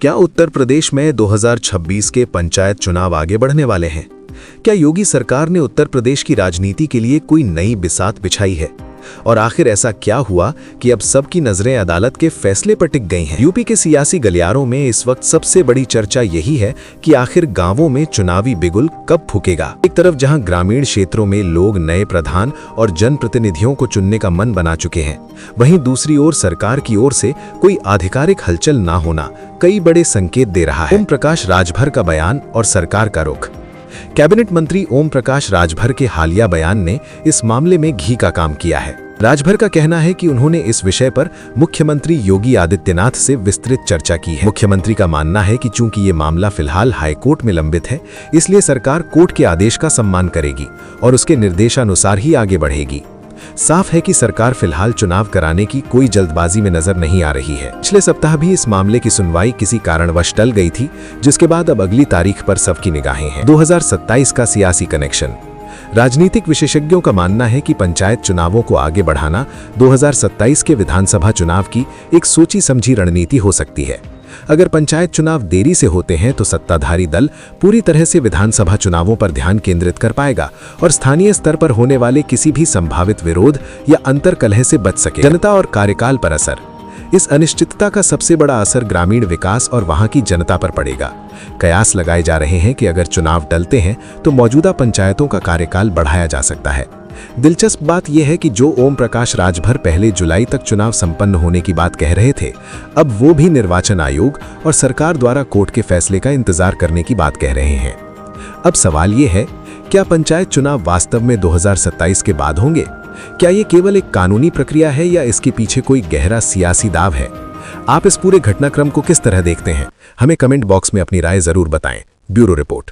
क्या उत्तर प्रदेश में 2026 के पंचायत चुनाव आगे बढ़ने वाले हैं? क्या योगी सरकार ने उत्तर प्रदेश की राजनीति के लिए कोई नई बिसात बिछाई है? और आखिर ऐसा क्या हुआ कि अब सबकी नजरें अदालत के फैसले पर टिक गई हैं? यूपी के सियासी गलियारों में इस वक्त सबसे बड़ी चर्चा यही है कि आखिर गांवों में चुनावी बिगुल कब फूकेगा। एक तरफ जहां ग्रामीण क्षेत्रों में लोग नए प्रधान और जनप्रतिनिधियों को चुनने का मन बना चुके हैं, वहीं दूसरी ओर सरकार की ओर से कोई आधिकारिक हलचल ना होना कई बड़े संकेत दे रहा है। ओम प्रकाश राजभर का बयान और सरकार का रुख। कैबिनेट मंत्री ओम प्रकाश राजभर के हालिया बयान ने इस मामले में घी का काम किया है। राजभर का कहना है कि उन्होंने इस विषय पर मुख्यमंत्री योगी आदित्यनाथ से विस्तृत चर्चा की है। मुख्यमंत्री का मानना है कि चूंकि ये मामला फिलहाल हाईकोर्ट में लंबित है, इसलिए सरकार कोर्ट के आदेश का सम्मान करेगी और उसके निर्देशानुसार ही आगे बढ़ेगी। साफ है कि सरकार फिलहाल चुनाव कराने की कोई जल्दबाजी में नजर नहीं आ रही है। पिछले सप्ताह भी इस मामले की सुनवाई किसी कारणवश टल गई थी, जिसके बाद अब अगली तारीख पर सबकी निगाहें हैं। 2027 का सियासी कनेक्शन। राजनीतिक विशेषज्ञों का मानना है कि पंचायत चुनावों को आगे बढ़ाना 2027 के विधानसभा चुनाव की एक सोची समझी रणनीति हो सकती है। अगर पंचायत चुनाव देरी से होते हैं तो सत्ताधारी दल पूरी तरह से विधानसभा चुनावों पर ध्यान केंद्रित कर पाएगा और स्थानीय स्तर पर होने वाले किसी भी संभावित विरोध या अंतर्कलह से बच सके। जनता और कार्यकाल पर असर। इस अनिश्चितता का सबसे बड़ा असर ग्रामीण विकास और वहां की जनता पर पड़ेगा। कयास लगाए जा रहे हैं कि अगर चुनाव टलते हैं तो मौजूदा पंचायतों का कार्यकाल बढ़ाया जा सकता है। दिलचस्प बात यह है कि जो ओम प्रकाश राजभर पहले जुलाई तक चुनाव संपन्न होने की बात कह रहे थे, अब वो भी निर्वाचन आयोग और सरकार द्वारा कोर्ट के फैसले का इंतजार करने की बात कह रहे हैं। अब सवाल ये है, क्या पंचायत चुनाव वास्तव में 2027 के बाद होंगे? क्या ये केवल एक कानूनी प्रक्रिया है या इसके पीछे कोई गहरा सियासी दाव है? आप इस पूरे घटनाक्रम को किस तरह देखते हैं? हमें कमेंट बॉक्स में अपनी राय जरूर बताएं। Bureau report.